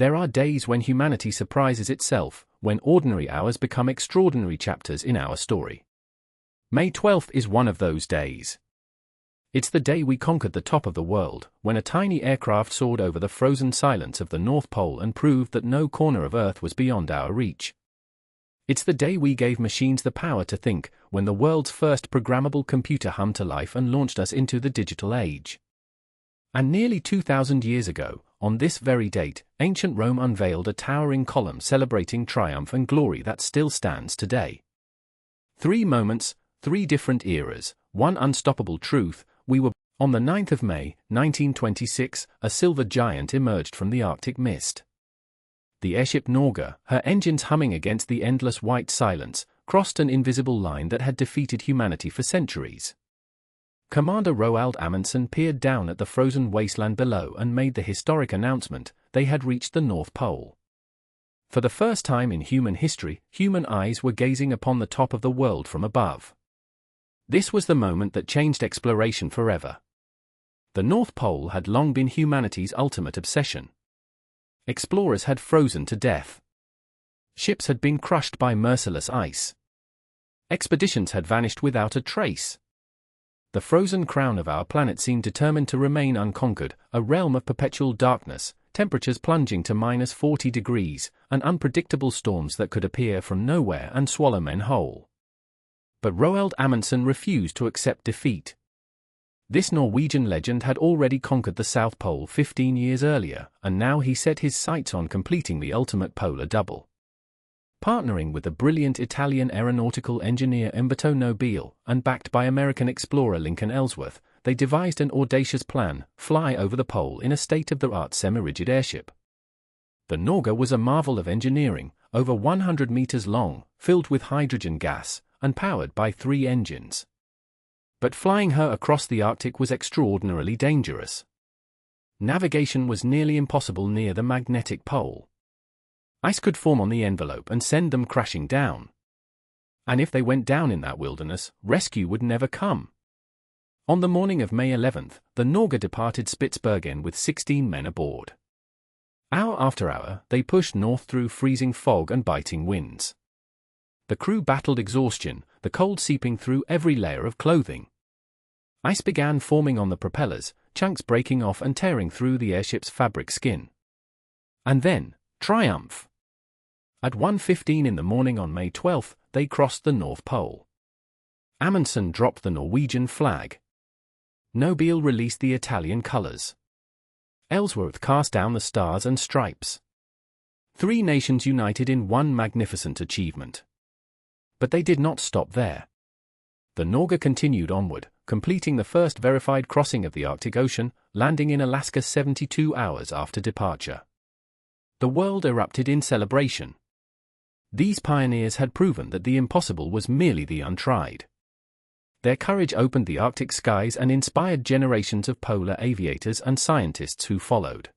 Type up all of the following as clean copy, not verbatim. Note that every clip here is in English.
There are days when humanity surprises itself, when ordinary hours become extraordinary chapters in our story. May 12th is one of those days. It's the day we conquered the top of the world, when a tiny aircraft soared over the frozen silence of the North Pole and proved that no corner of Earth was beyond our reach. It's the day we gave machines the power to think, when the world's first programmable computer hummed to life and launched us into the digital age. And nearly 2,000 years ago, on this very date, ancient Rome unveiled a towering column celebrating triumph and glory that still stands today. 3 moments, 3 different eras, one unstoppable truth. We were. On the 9th of May, 1926, a silver giant emerged from the Arctic mist. The airship Norge, her engines humming against the endless white silence, crossed an invisible line that had defeated humanity for centuries. Commander Roald Amundsen peered down at the frozen wasteland below and made the historic announcement: they had reached the North Pole. For the first time in human history, human eyes were gazing upon the top of the world from above. This was the moment that changed exploration forever. The North Pole had long been humanity's ultimate obsession. Explorers had frozen to death. Ships had been crushed by merciless ice. Expeditions had vanished without a trace. The frozen crown of our planet seemed determined to remain unconquered, a realm of perpetual darkness, temperatures plunging to -40 degrees, and unpredictable storms that could appear from nowhere and swallow men whole. But Roald Amundsen refused to accept defeat. This Norwegian legend had already conquered the South Pole 15 years earlier, and now he set his sights on completing the ultimate polar double. Partnering with the brilliant Italian aeronautical engineer Umberto Nobile, and backed by American explorer Lincoln Ellsworth, they devised an audacious plan: fly over the pole in a state-of-the-art semi-rigid airship. The Norge was a marvel of engineering, over 100 meters long, filled with hydrogen gas, and powered by 3 engines. But flying her across the Arctic was extraordinarily dangerous. Navigation was nearly impossible near the magnetic pole. Ice could form on the envelope and send them crashing down. And if they went down in that wilderness, rescue would never come. On the morning of May 11th, the Norge departed Spitsbergen with 16 men aboard. Hour after hour, they pushed north through freezing fog and biting winds. The crew battled exhaustion, the cold seeping through every layer of clothing. Ice began forming on the propellers, chunks breaking off and tearing through the airship's fabric skin. And then, triumph! At 1:15 in the morning on May 12th, they crossed the North Pole. Amundsen dropped the Norwegian flag. Nobile released the Italian colors. Ellsworth cast down the stars and stripes. 3 nations united in one magnificent achievement. But they did not stop there. The Norge continued onward, completing the first verified crossing of the Arctic Ocean, landing in Alaska 72 hours after departure. The world erupted in celebration. These pioneers had proven that the impossible was merely the untried. Their courage opened the Arctic skies and inspired generations of polar aviators and scientists who followed.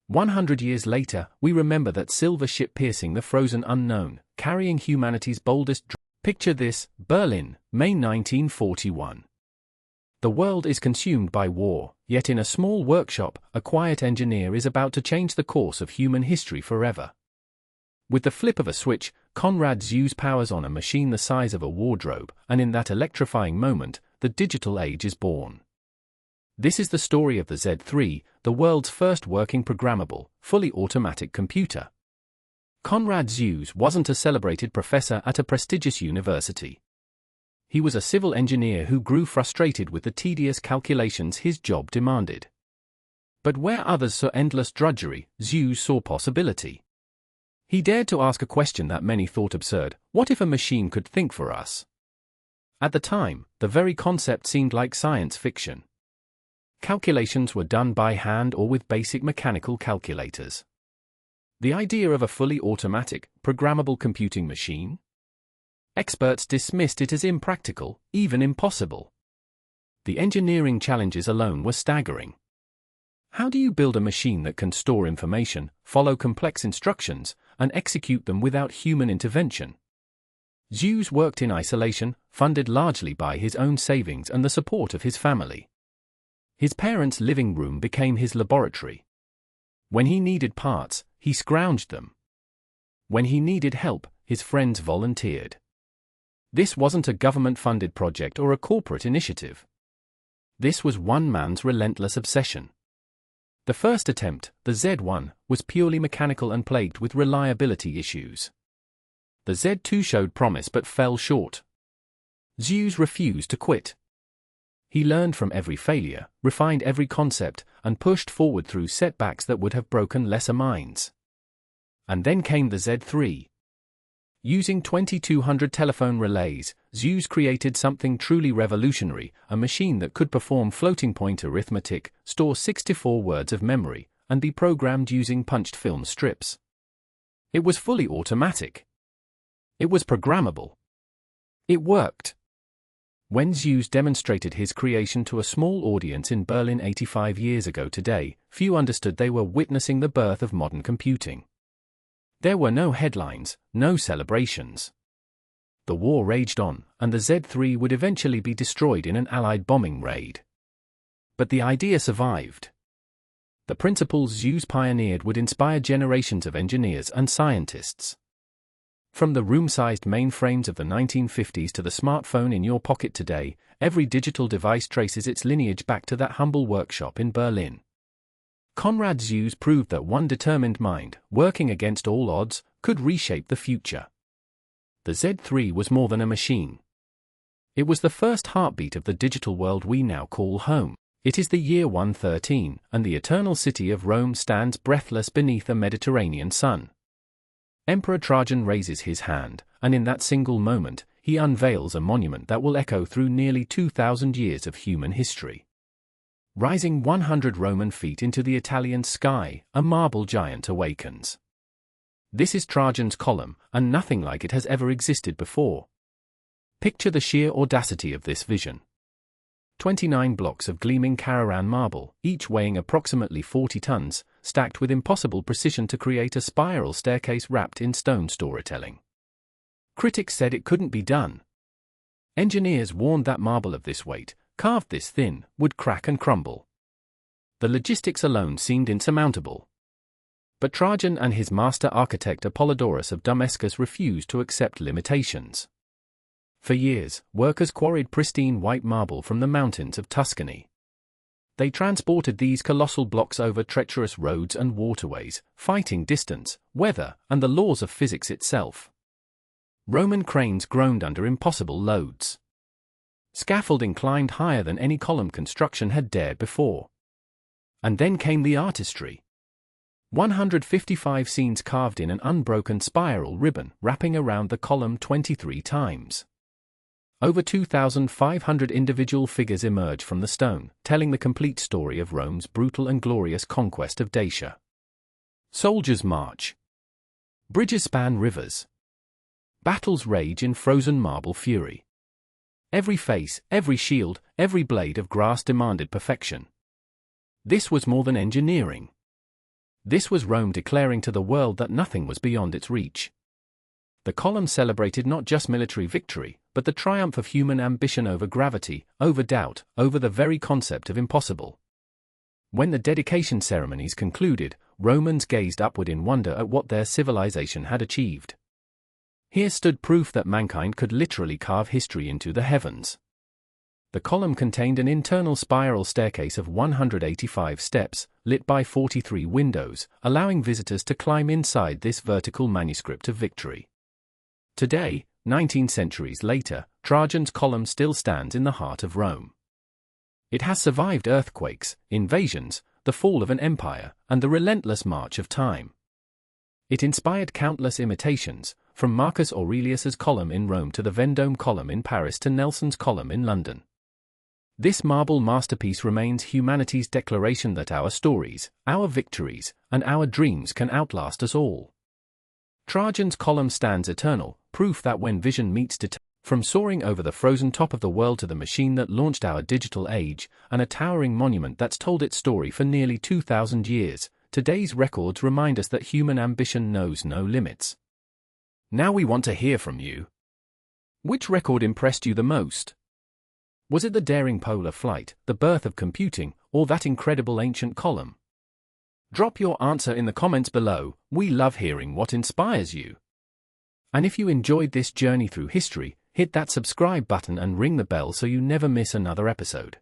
100 years later, we remember that silver ship piercing the frozen unknown, carrying humanity's boldest dream. Picture this: Berlin, May 1941. The world is consumed by war, yet in a small workshop, a quiet engineer is about to change the course of human history forever. With the flip of a switch, Konrad Zuse powers on a machine the size of a wardrobe, and in that electrifying moment, the digital age is born. This is the story of the Z3, the world's first working programmable, fully automatic computer. Konrad Zuse wasn't a celebrated professor at a prestigious university. He was a civil engineer who grew frustrated with the tedious calculations his job demanded. But where others saw endless drudgery, Zuse saw possibility. He dared to ask a question that many thought absurd: what if a machine could think for us? At the time, the very concept seemed like science fiction. Calculations were done by hand or with basic mechanical calculators. The idea of a fully automatic, programmable computing machine? Experts dismissed it as impractical, even impossible. The engineering challenges alone were staggering. How do you build a machine that can store information, follow complex instructions, and execute them without human intervention? Zuse worked in isolation, funded largely by his own savings and the support of his family. His parents' living room became his laboratory. When he needed parts, he scrounged them. When he needed help, his friends volunteered. This wasn't a government-funded project or a corporate initiative. This was one man's relentless obsession. The first attempt, the Z1, was purely mechanical and plagued with reliability issues. The Z2 showed promise but fell short. Zuse refused to quit. He learned from every failure, refined every concept, and pushed forward through setbacks that would have broken lesser minds. And then came the Z3. Using 2200 telephone relays, Zuse created something truly revolutionary, a machine that could perform floating-point arithmetic, store 64 words of memory, and be programmed using punched film strips. It was fully automatic. It was programmable. It worked. When Zuse demonstrated his creation to a small audience in Berlin 85 years ago today, few understood they were witnessing the birth of modern computing. There were no headlines, no celebrations. The war raged on, and the Z3 would eventually be destroyed in an Allied bombing raid. But the idea survived. The principles Zuse pioneered would inspire generations of engineers and scientists. From the room-sized mainframes of the 1950s to the smartphone in your pocket today, every digital device traces its lineage back to that humble workshop in Berlin. Konrad Zuse proved that one determined mind, working against all odds, could reshape the future. The Z3 was more than a machine. It was the first heartbeat of the digital world we now call home. It is the year 113, and the eternal city of Rome stands breathless beneath a Mediterranean sun. Emperor Trajan raises his hand, and in that single moment, he unveils a monument that will echo through nearly 2,000 years of human history. Rising 100 Roman feet into the Italian sky, a marble giant awakens. This is Trajan's column, and nothing like it has ever existed before. Picture the sheer audacity of this vision. 29 blocks of gleaming Carrara marble, each weighing approximately 40 tons, stacked with impossible precision to create a spiral staircase wrapped in stone storytelling. Critics said it couldn't be done. Engineers warned that marble of this weight, carved this thin, would crack and crumble. The logistics alone seemed insurmountable. But Trajan and his master architect Apollodorus of Damascus refused to accept limitations. For years, workers quarried pristine white marble from the mountains of Tuscany. They transported these colossal blocks over treacherous roads and waterways, fighting distance, weather, and the laws of physics itself. Roman cranes groaned under impossible loads. Scaffolding climbed higher than any column construction had dared before. And then came the artistry. 155 scenes carved in an unbroken spiral ribbon, wrapping around the column 23 times. Over 2,500 individual figures emerge from the stone, telling the complete story of Rome's brutal and glorious conquest of Dacia. Soldiers march. Bridges span rivers. Battles rage in frozen marble fury. Every face, every shield, every blade of grass demanded perfection. This was more than engineering. This was Rome declaring to the world that nothing was beyond its reach. The column celebrated not just military victory, but the triumph of human ambition over gravity, over doubt, over the very concept of impossible. When the dedication ceremonies concluded, Romans gazed upward in wonder at what their civilization had achieved. Here stood proof that mankind could literally carve history into the heavens. The column contained an internal spiral staircase of 185 steps, lit by 43 windows, allowing visitors to climb inside this vertical manuscript of victory. Today, 19 centuries later, Trajan's column still stands in the heart of Rome. It has survived earthquakes, invasions, the fall of an empire, and the relentless march of time. It inspired countless imitations, from Marcus Aurelius's column in Rome to the Vendôme column in Paris to Nelson's column in London. This marble masterpiece remains humanity's declaration that our stories, our victories, and our dreams can outlast us all. Trajan's column stands eternal, proof that when vision meets from soaring over the frozen top of the world to the machine that launched our digital age, and a towering monument that's told its story for nearly 2,000 years, today's records remind us that human ambition knows no limits. Now we want to hear from you. Which record impressed you the most? Was it the daring polar flight, the birth of computing, or that incredible ancient column? Drop your answer in the comments below. We love hearing what inspires you. And if you enjoyed this journey through history, hit that subscribe button and ring the bell so you never miss another episode.